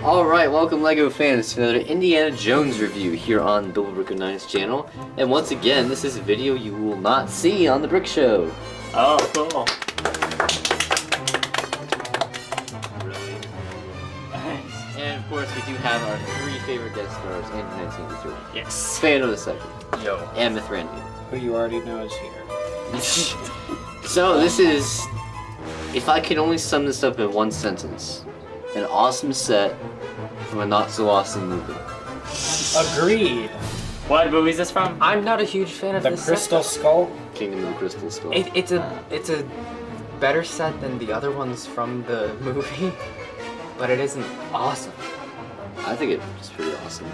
Alright, welcome LEGO fans to another Indiana Jones review here on Double Brick of Nice channel. And once again, this is a video you will not see on the Brick Show. Oh, cool. Really? And of course, we do have our three favorite guest stars in 1983. Yes. Fano the second. Yo. And Mithrandir. Who you already know is here. So this is, if I could only sum this up in one sentence, an awesome set from a not so awesome movie. Agreed. What movie is this from? I'm not a huge fan of The this Crystal set. Skull. Kingdom of the Crystal Skull. It's a better set than the other ones from the movie, but it isn't awesome. I think it's pretty awesome.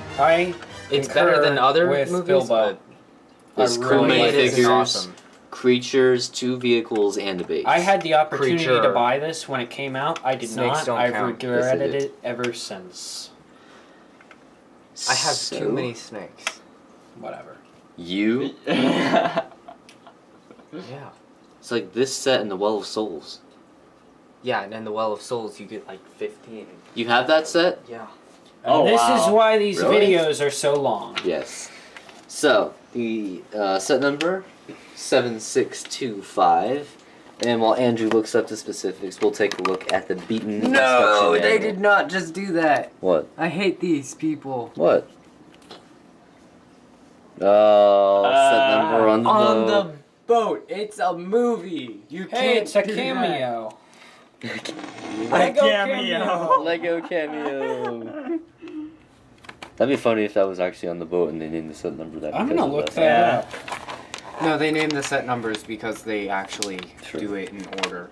It's better than other with movies, Bilbo. There's I crew really- it isn't minifigures, awesome. creatures, 2 vehicles, and a base. I had the opportunity Creature. to buy this when it came out. I did Snakes not. don't I've count. regretted Yes, I it ever since. I have So, too many snakes. Whatever. You? Yeah. It's like this set in the Well of Souls. Yeah, and in the Well of Souls you get like 15. You have that set? Yeah. Oh, This wow. is why these Really? videos are so long. Yes. So, the set number, 7625. And while Andrew looks up the specifics, we'll take a look at the beaten No, instruction they manual. did not just do that. What? I hate these people. What? Oh, set number on the On boat. the boat. It's a movie. You Hey, can't it's a do cameo. Lego cameo. Lego cameo. That'd be funny if that was actually on the boat and they named the set number that. I'm because gonna of look that. that up. No, they name the set numbers because they actually True. do it in order.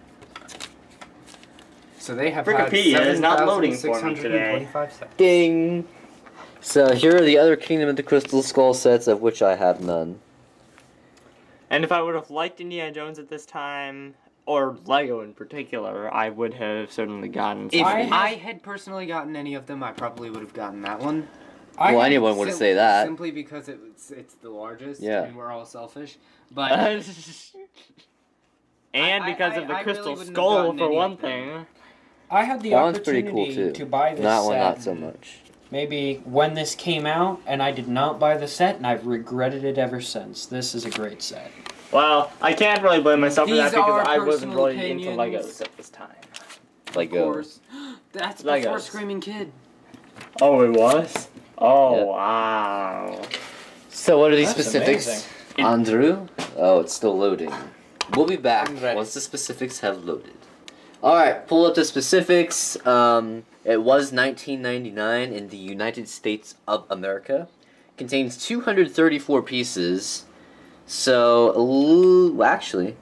So they have Wikipedia had is not loading for me 7,625 sets. Ding! So here are the other Kingdom of the Crystal Skull sets, of which I have none. And if I would have liked Indiana Jones at this time, or Lego in particular, I would have certainly gotten If some. I had personally gotten any of them, I probably would have gotten that one. I Well, had- anyone would say that. Simply because it's the largest, Yeah. and we're all selfish. But and because of the I really Crystal wouldn't have Skull, gotten for any one of them. thing. I had the That one's pretty opportunity cool too. to buy this That set. one, not so much. Maybe when this came out, and I did not buy the set, and I've regretted it ever since. This is a great set. Well, I can't really blame myself for that These because are I wasn't personal really into opinions. Legos at this time. of Lego. course, that's before Legos. Screaming Kid. Oh, it was? Oh, Yeah. wow. So what are these That's specifics? amazing. Andrew? Oh, it's still loading. We'll be back I'm ready. once the specifics have loaded. Alright, pull up the specifics. It was $19.99 in the United States of America. Contains 234 pieces. So, actually,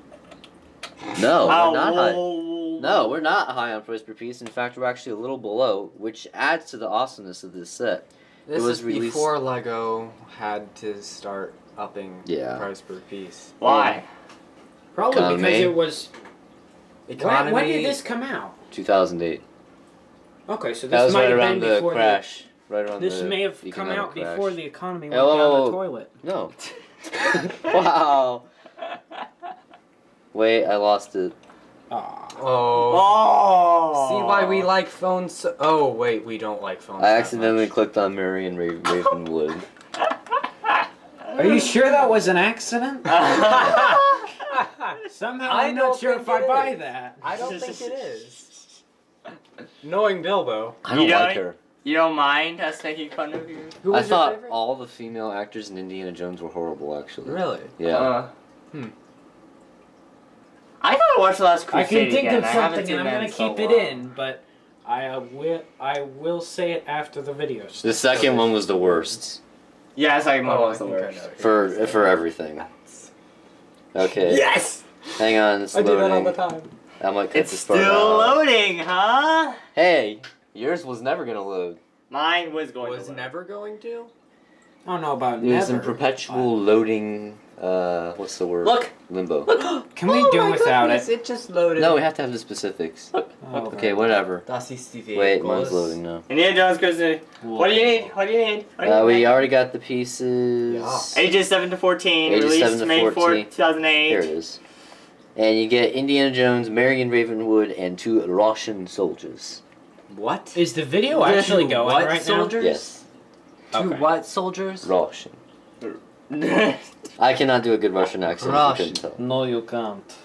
no, we're not high. No, we're not high on price per piece. In fact, we're actually a little below, which adds to the awesomeness of this set. This was is released- before Lego had to start upping Yeah. the price per piece. Why? Probably Economy. because it was. Economy. When did this come out? 2008. Okay, so That this was might right have around been the before crash. Right around This the may have come economic out crash. before the economy went Oh, down whoa, the whoa. toilet. No. Wow. Wait, I lost it. Aw. Oh. Oh! See why we like phones so... Oh, wait, we don't like phones I that accidentally much. clicked on Mary and Ravenwood. Are you sure that was an accident? Somehow I'm don't not sure think if I it buy is. that. I don't think it is. Knowing Bilbo. I don't You like don't- her. You don't mind us making fun of you? Who I was your thought favorite? all the female actors in Indiana Jones were horrible, actually. Really? Yeah. I gotta watch The Last I Crusade can think again. of I haven't something seen and I'm that gonna so keep it long. in, but I will say it after the video. The second one was the worst Yeah, it's like my Oh, I was the think I worst. know. for everything. Okay. Yes! Hang on, it's I do loading. that all the time. I might cut It's this still part out. loading, huh? Hey, yours was never gonna load. Mine was going Was to load. never going to? I don't know about It was in never. perpetual loading. What's the word? Look! Limbo. Can we Oh do my without goodness, it? It just loaded. No, we have to have the specifics. Oh, Okay, whatever. Das ist die Wait, Welt. mine's loading now. Indiana Jones goes to... What do you need? What do you need? What do you We need? already got the pieces. Ages 7 to 14, Ages released 7 to May 4th, 14. 2008. Here it is. And you get Indiana Jones, Marion Ravenwood, and 2 Russian soldiers. What? Is the video actually To going what right soldiers? Yes. To Okay. what soldiers? Russian. I cannot do a good Russian accent. If you couldn't tell. now? No, you can't.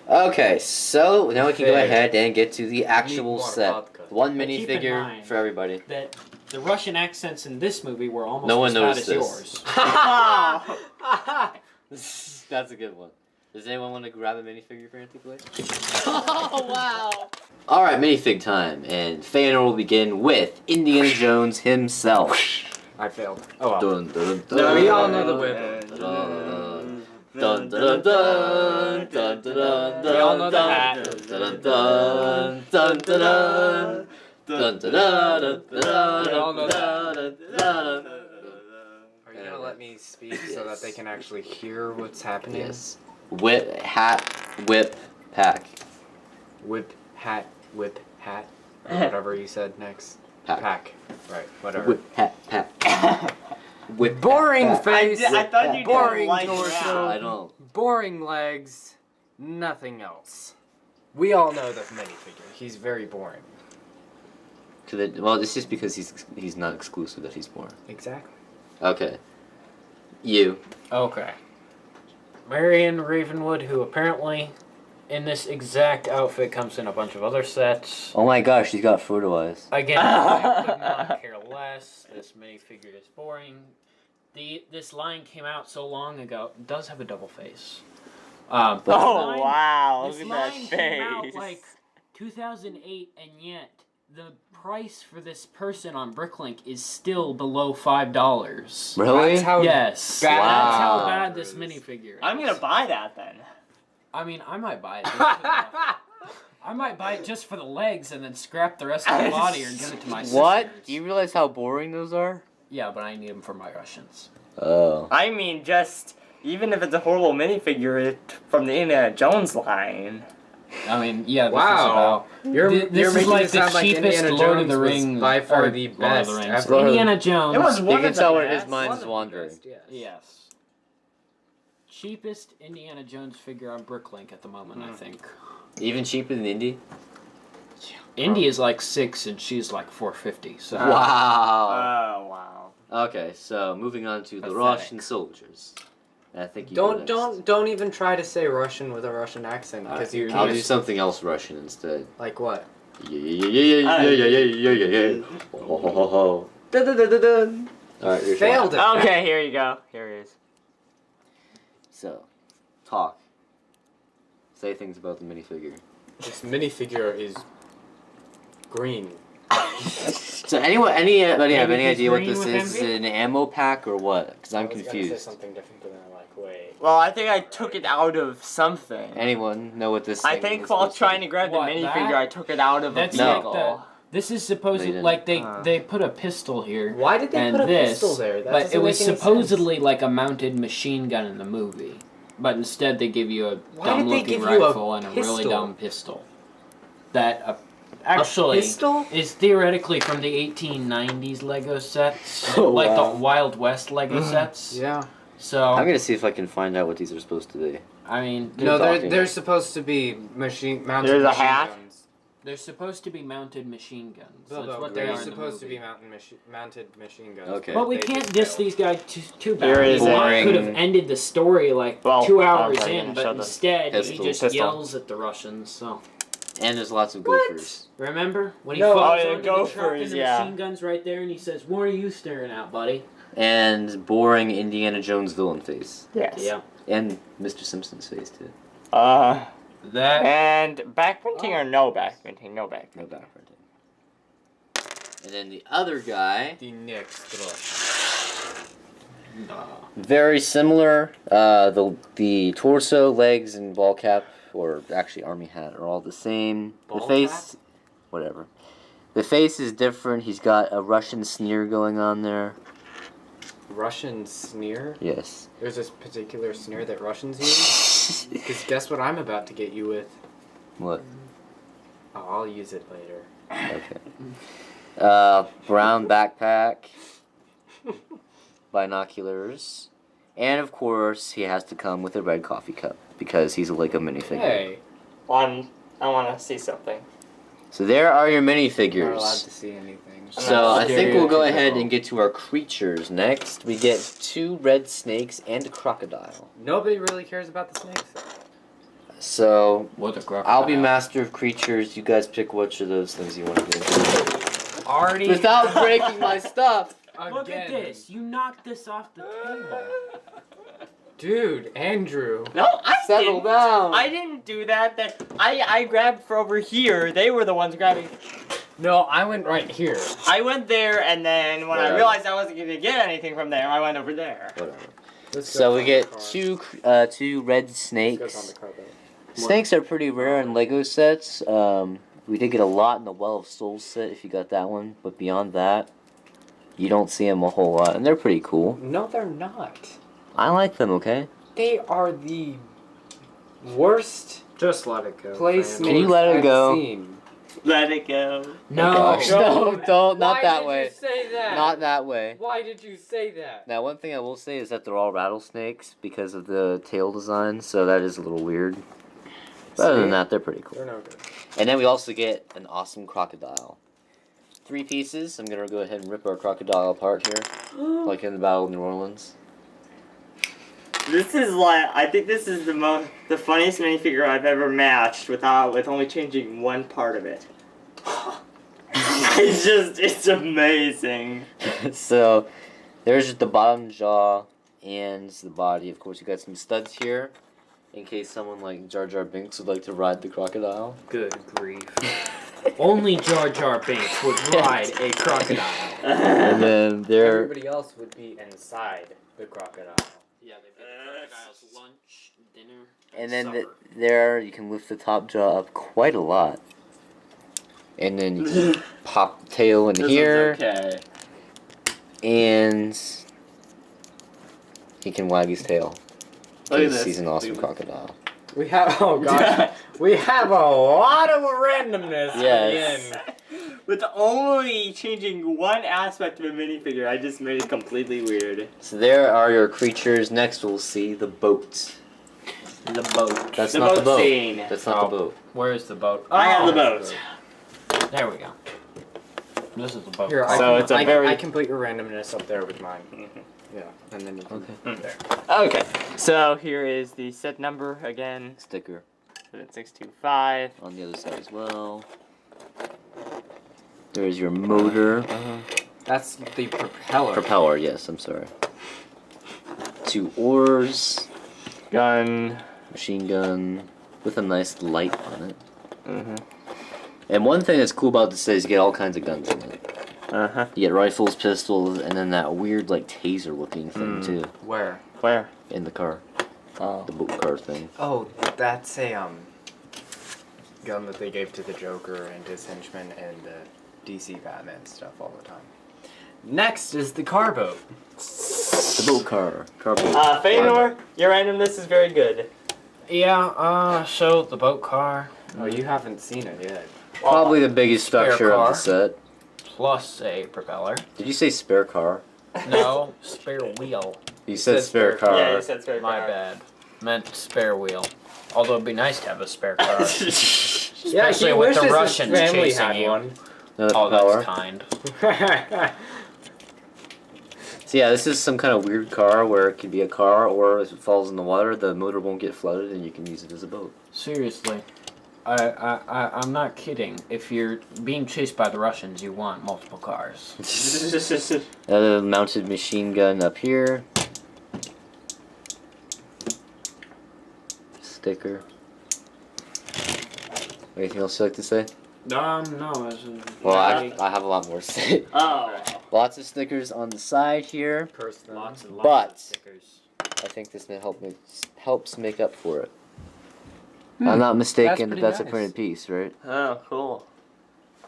Okay, so now we can go Fair. ahead and get to the actual more set. vodka. One But keep in minifigure mind- for everybody. That the Russian accents in this movie were almost No one as bad noticed as this. yours. That's a good one. Does anyone want to grab a minifigure frantically? Oh wow! Alright, minifig time. And Feanor will begin with Indiana Jones himself. I failed. Oh well. Dun, dun, dun, No, we all know the dun, whip. dun, dun, dun, dun, dun, dun, dun, We all know the dun, hat. dun, dun, dun, dun, dun, dun, dun, dun, dun, We all know dun, dun, dun. Are you gonna let me speak so that they can actually hear what's happening? Yes. Whip, hat, whip, pack. Whip, hat, or whatever you said next. Pack. Right, whatever. Whip, hat, pack. Whip, Boring hat, pack. face. I thought you Boring didn't like torso. I don't. Boring legs. Nothing else. We all know the minifigure. He's very boring. Well, it's just because he's not exclusive that he's boring. Exactly. Okay. You. Okay. Marion Ravenwood, who apparently in this exact outfit comes in a bunch of other sets. Oh my gosh, he's got photo eyes. Again, I could not care less. This minifigure is boring. This line came out so long ago. It does have a double face. But this Oh line- wow! This Look at line that came out face. like 2008, and yet the price for this person on Bricklink is still below $5. Really? That's how Yes, bad that's how Wow. bad this minifigure is. I'm gonna buy that then. I mean, I might buy it. Just for the, I might buy it just for the legs and then scrap the rest of the body or give it to my sisters. What? Do you realize how boring those are? Yeah, but I need them for my Russians. Oh. I mean, just even if it's a horrible minifigure from the Indiana Jones line. I mean, yeah, this Wow. You're This you're is making like it sound the like cheapest Indiana Lord of Jones the was Rings. by far or the Lord of best the Rings. ever. Indiana Jones. It was You one can of the tell where best. his mind's One of the wandering. best, yes. Yes. Cheapest Indiana Jones figure on Bricklink at the moment, I think. Even cheaper than Indy? Indy is like $6 and she's like $4.50. So Wow. Oh wow. Okay, so moving on to the Pathetic. Russian soldiers. I think you go next. Don't even try to say Russian with a Russian accent because you I'll can't. do something else Russian instead. Like what? Yeah. Ho ho ho ho. Dun dun dun dun dun. Alright, your Failed turn. it. Okay, here you go. Here he is. So, talk. Say things about the minifigure. This minifigure is green. So anybody have any Maybe he's idea what green this with is? Is envy? it an ammo pack or what? Because I'm I was gonna say confused. something different, but then I'm like, wait. Well, I think I took it out of something. Anyone know what this I thing think is while supposed to trying be? to grab the What, minifigure, that? I took it out of That's a No. vehicle. like this is supposed No, you like didn't. they put a pistol here. Why did they and put a this, pistol there? That but doesn't it was make any supposedly like a mounted machine gun in the movie. But instead they give you a Why dumb did they looking give you a rifle and a really pistol? dumb pistol. That actually pistol? is theoretically from the 1890s Lego sets. Oh, like wow. the Wild West Lego sets. Yeah. So I'm gonna see if I can find out what these are supposed to be. I mean Good No, talking. they're supposed to be mounted There's a machine hat? guns. they're supposed to be mounted machine guns. Bilbo, That's what they're they are in the supposed to movie. be mounted machine guns. Okay. But we They can't just diss failed. these guys too Here bad. is He Boring. could have ended the story like Well, 2 hours I'm in, gonna but show the instead he pistol. just Pistol. yells at the Russians. So And there's lots of gophers. remember when he No. falls Oh, yeah, onto the truck and gophers, the yeah. machine guns right there, and he says, "What are you staring at, buddy?" And boring Indiana Jones villain face. Yes. Yeah, And Mr. Simpson's face too. that And backprinting or no backprinting? No back. No back printing. And then the other guy, The next Rush. very similar. The torso, legs, and ball cap, or actually army hat, are all the same. The Ball face, whatever. The face is different. He's got a Russian sneer going on there. Russian sneer? Yes. There's this particular sneer that Russians use? Because guess what I'm about to get you with? What? Oh, I'll use it later. Okay. Brown backpack, binoculars, and of course he has to come with a red coffee cup because he's like a minifigure. Hey. I want to see something. So there are your Not allowed minifigures. to see anything. So I think we'll go ahead Stereotypical. and get to our creatures next. We get 2 red snakes and a crocodile. Nobody really cares about the snakes. So What a crocodile. I'll be master of creatures. You guys pick which of those things you want to do. Already. Without breaking my stuff. Look at this. You knocked this off the table. Dude, Andrew. No, I Settle didn't. down. I didn't do that. I grabbed for over here. They were the ones grabbing. No, I went right here. I went there, and then when I Whatever. realized I wasn't gonna get anything from there, I went over there. Whatever. So we get two red snakes. Snakes are pretty rare in Lego sets. We did get a lot in the Well of Souls set if you got that one, but beyond that, you don't see them a whole lot, and they're pretty cool. No, they're not. I like them. Okay. They are the worst Just let it go. place Can you let it I've go? seen. Let it go. No, gosh. No, don't. Not Why that did way. You say that? Not that way. Why did you say that? Now, one thing I will say is that they're all rattlesnakes because of the tail design, so that is a little weird. But other than See? that, they're pretty cool. They're no good. And then we also get an awesome crocodile. 3 pieces. I'm gonna go ahead and rip our crocodile apart here, like in the Battle of New Orleans. This is I think this is the funniest minifigure I've ever matched with only changing one part of it. It's amazing. So, there's just the bottom jaw and the body. Of course, you got some studs here, in case someone like Jar Jar Binks would like to ride the crocodile. Good grief. Only Jar Jar Binks would ride a crocodile. And then there, Everybody else would be inside the crocodile. Yeah, they've got the crocodile's lunch, dinner, and then supper. there you can lift the top jaw up quite a lot. And then you can pop the tail in here, Okay. and he can wag his tail. Look at Because this. he's an awesome Look at crocodile. We have, oh gosh, we have a lot of randomness. Yes. Again. With only changing one aspect of a minifigure, I just made it completely weird. So there are your creatures. Next we'll see the boat. The boat. That's The not the boat boat. scene. That's not Oh. the boat. Where's the boat? I have the Oh, boat. There we go. This is the boat. Here, So I it's a can, very- I can put your randomness up there with mine. Yeah, and then you can Okay. there. Okay, so here is the set number again. Sticker It's 625. on the other side as well. There's your motor. That's the propeller. Propeller, yes, I'm sorry. 2 oars. Gun. Machine gun with a nice light on it. Mm-hmm. And one thing that's cool about this set is you get all kinds of guns in it. Uh-huh. You get rifles, pistols, and then that weird like taser looking thing too Where? Where? in the car. Oh. The boat car thing. Oh, that's a gun that they gave to the Joker and his henchmen and the DC Batman stuff all the time. Next is the car boat. The boat car. Car boat. Feanor, your randomness is very good. Yeah, so the boat car Oh, you haven't seen it yet. Probably the biggest Spare structure of car. the set. plus a propeller. Did you say spare car? No, spare wheel. You said said spare spare- car. Yeah, you said spare My car. bad. Meant spare wheel. Although it'd be nice to have a spare car. Yeah, Especially he with wishes the his Russians family chasing had you. one. Another Oh, propeller. that's kind. So yeah, this is some kind of weird car where it could be a car, or if it falls in the water, the motor won't get flooded, and you can use it as a boat. Seriously. I'm not kidding. If you're being chased by the Russians, you want multiple cars. Another mounted machine gun up here. Sticker. Anything else you'd like to say? No. Well, I have a lot more to say. Oh. Lots of stickers on the side here. Curse them. Lots and lots But- of stickers. I think this may helps make up for it. I'm not mistaken That's that's a pretty printed piece, right? Oh, cool.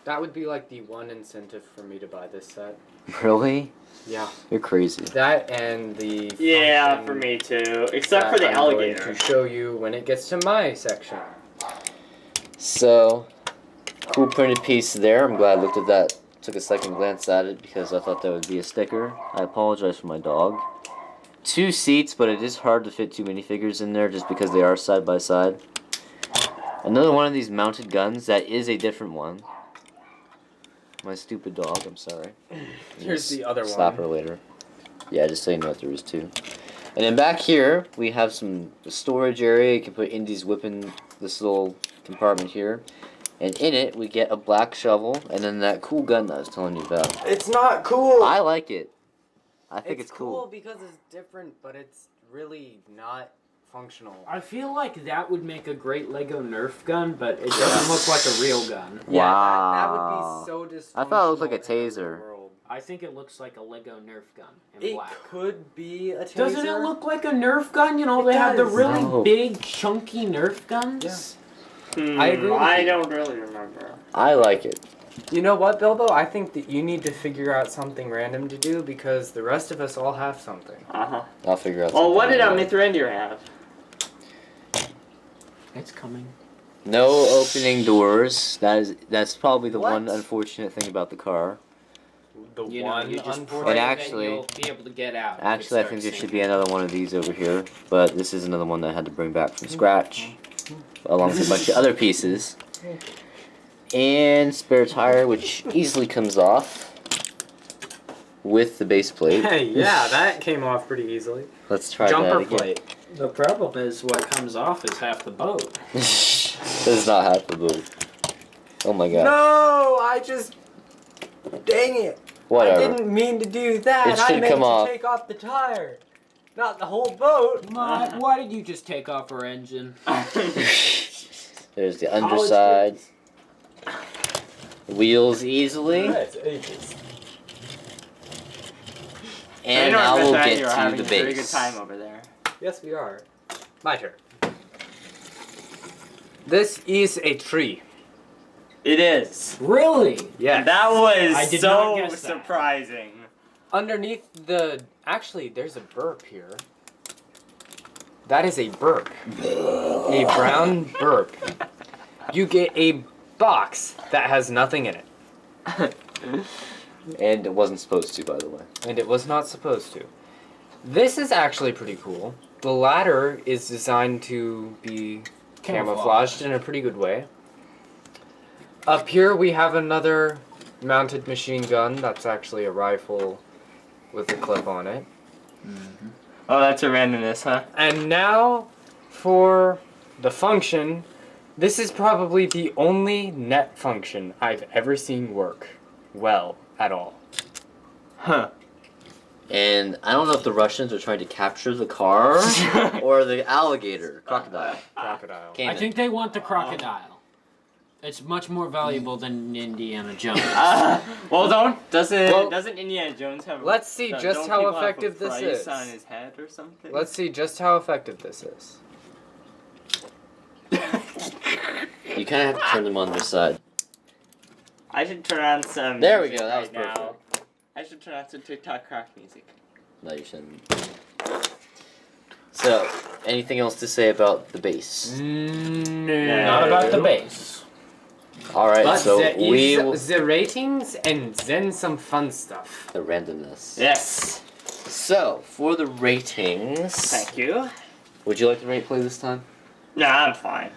That would be like the one incentive for me to buy this set. Really? Yeah. You're crazy. That and the Yeah, function for me too. Except that for the I'm going alligator. to show you when it gets to my section. So, cool printed piece there. I'm glad I looked at that. Took a second glance at it because I thought that would be a sticker. I apologize for my dog. 2 seats, but it is hard to fit 2 minifigures in there just because they are side by side. Another one of these mounted guns that is a different one. My stupid dog, I'm sorry. Here's the other one. Slap her later. Yeah, just so you know what there is too. And then back here, we have some storage area. You can put Indy's whip in this little compartment here. And in it, we get a black shovel, and then that cool gun that I was telling you about. It's not cool. I like it. I think it's cool. because it's different, but it's really not functional. I feel like that would make a great Lego Nerf gun, but it doesn't look like a real gun. Yeah, Wow. that would be so dysfunctional. I thought it looked like a in the taser. world. I think it looks like a Lego Nerf gun in It black. could be a taser. Doesn't it look like a Nerf gun? You know, It they have the does. really No. big, chunky Nerf guns. I agree with I you. don't really remember. I like it. You know what, Bilbo? I think that you need to figure out something random to do because the rest of us all have something. Uh-huh. I'll figure out. Well, what did something. Mithrandir have? It's coming. No opening doors. That's probably the What? one unfortunate thing about the car. The You know, one you just unfortunate. pray And that actually- you'll be able to get out. if it Actually, I starts think there should sinking. be another one of these over here, but this is another one that I had to bring back from scratch, along with a bunch of other pieces. And spare tire, which easily comes off with the base plate. Hey, yeah, that came off pretty easily. Let's try Jumper that again. plate. The problem is what comes off is half the boat. This is not half the boot. Oh my god. No, I just. Dang it. Whatever. I didn't mean to do that. It I should meant come to off. take off the tire, not the whole boat. Why did you just take off our engine? There's the underside. Wheels easily. That's ages. And now we'll get You're to having the a very good base. time over there. Yes, we are. My turn. This is a tree. It is. Really? Yes. That was I did so not guess that. surprising. Underneath the. Actually, there's a burp here. That is a burp. A brown burp. You get a box that has nothing in it. And it wasn't supposed to, by the way. And it was not supposed to. This is actually pretty cool. The ladder is designed to be camouflaged in a pretty good way. Up here we have another mounted machine gun that's actually a rifle with a clip on it. Oh, that's a randomness, huh? And now for the function. This is probably the only net function I've ever seen work well at all. Huh. And I don't know if the Russians are trying to capture the car or the alligator, crocodile. Crocodile. I Cayman. think they want the crocodile. It's much more valuable than Indiana Jones. Well, doesn't Well, Indiana Jones have? Let's see don't just how people have a effective this price is. on his head or something. Let's see just how effective this is. You kind of have to turn them on their side. I should turn on some. There we music go, that was right now. I should turn on some TikTok crack music. No, you shouldn't. So, anything else to say about the base? No. Not about the base. Alright, But so there we is will... the ratings and then some fun stuff. The randomness. Yes. So, for the ratings... Thank you. Would you like to rate play this time? Nah, I'm fine.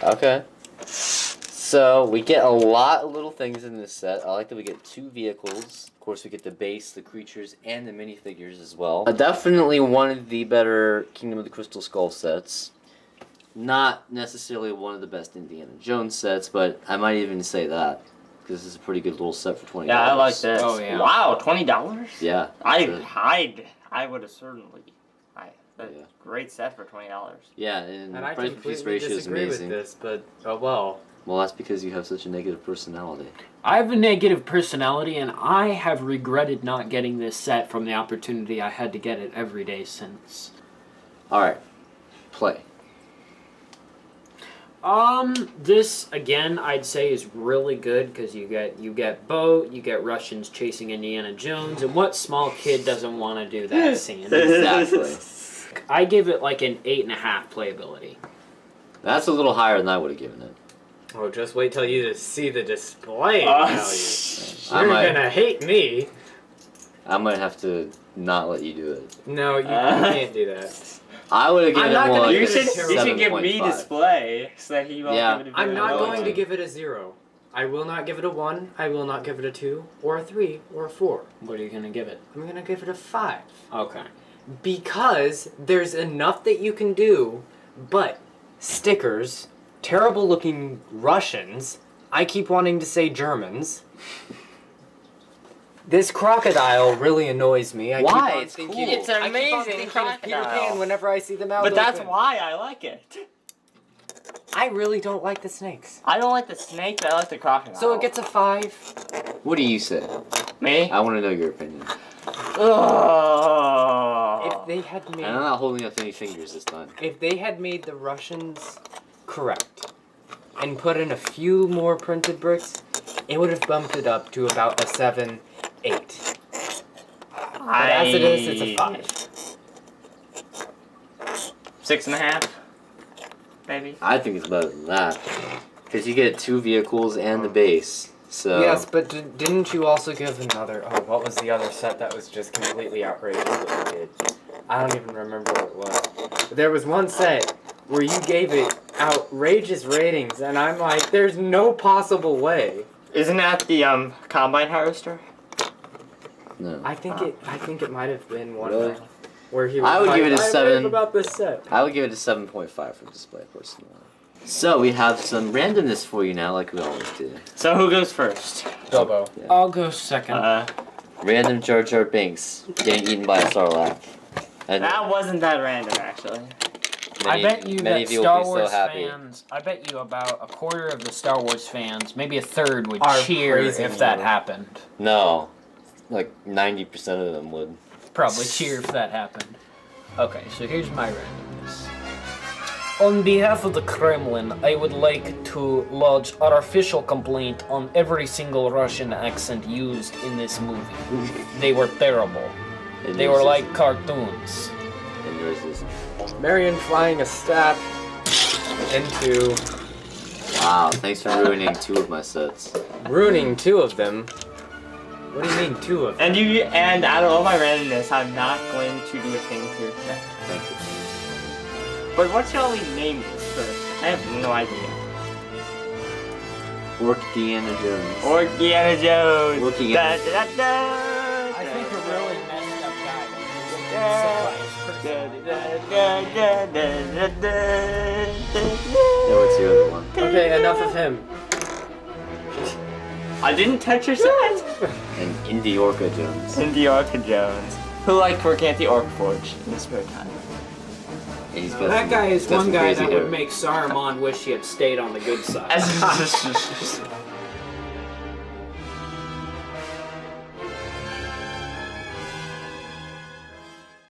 Okay. So, we get a lot of little things in this set. I like that we get 2 vehicles. Of course, we get the base, the creatures, and the minifigures as well. Definitely one of the better Kingdom of the Crystal Skull sets. Not necessarily one of the best Indiana Jones sets, but I might even say that. Because this is a pretty good little set for $20. Yeah, I like this. Oh, yeah. Wow, $20? Yeah. I would have certainly. Yeah. Great set for $20. Yeah, and, And I price to piece completely ratio is disagree with amazing. this, but oh well. Well, that's because you have such a negative personality. I have a negative personality, and I have regretted not getting this set from the opportunity I had to get it every day since. Alright. Play. This again, I'd say is really good because you get boat, you get Russians chasing Indiana Jones, and what small kid doesn't want to do that scene? Exactly. I give it like an 8.5 playability. That's a little higher than I would have given it. Oh, just wait till you see the display Uh, value. I You're might, gonna hate me. I might have to not let you do it. No, you can't do that. I would have given I'm not him gonna one. You give it should, a you should give me 7.5. display so that he won't Yeah. give it a I'm not low going to one. give it a 0. I will not give it a 1. I will not give it a 2 or a 3 or a 4. What are you gonna give it? I'm gonna give it a 5 Okay. because there's enough that you can do, but stickers, terrible looking Russians. I keep wanting to say Germans. This crocodile really annoys me. I Why? Keep on It's thinking, cool. It's an I keep on amazing thinking of Peter crocodile. Pan whenever I see them out. But that's open. why I like it. I really don't like the snakes. I don't like the snake, but I like the crocodile. So it gets a 5. What do you say? me. I want to know your opinion. Ugh. If they had And made, I'm not holding up any fingers this time. if they had made the Russians correct and put in a few more printed bricks, it would have bumped it up to about a 7, 8. But as it is, it's a 5. 6.5. Maybe. I think it's better than that. Because you get 2 vehicles and the base. So Yes, but didn't you also give another? Oh, what was the other set that was just completely outrageous that you did? I don't even remember what it was. But there was one set where you gave it outrageous ratings, and I'm like, there's no possible way. Isn't that the combine harvester? no. I think it might have been one Really? where he was I would like, give it a I rave 7. about this set. I would give it a 7.5 for display personally. So we have some randomness for you now, like we always do. So who goes first? Bilbo. I'll go second. Random Jar Jar Binks getting eaten by a Sarlacc. And That wasn't that random, actually. many, I bet you many that of you Star will be Wars so happy. fans. I bet you about a quarter of the Star Wars fans, maybe a third, would Are cheer praising if that you. happened. No, like 90% of them would. Probably cheer if that happened. Okay, so here's my randomness. On behalf of the Kremlin, I would like to lodge our official complaint on every single Russian accent used in this movie. They were terrible. And They yours were like isn't. cartoons. And yours isn't. Marion flying a stat into Wow, thanks for ruining 2 of my sets. ruining 2 of them. What do you mean 2 of them? And out of all my randomness, I'm not going to do a thing to your set. Thank you. But what shall we name this first? I have no idea. Orkiana Jones. Orkiana Jones. Orkiana. Da, da, da, I think a really messed up guy. Yeah, what's your other one? Okay, enough of him. I didn't touch your set. And Indy Orca Jones. Cindy Orca Jones, who liked working at the Orc Forge in his spare time. And he's got That some- guy is got one some guy crazy that hair. would make Saruman wish he had stayed on the good side. As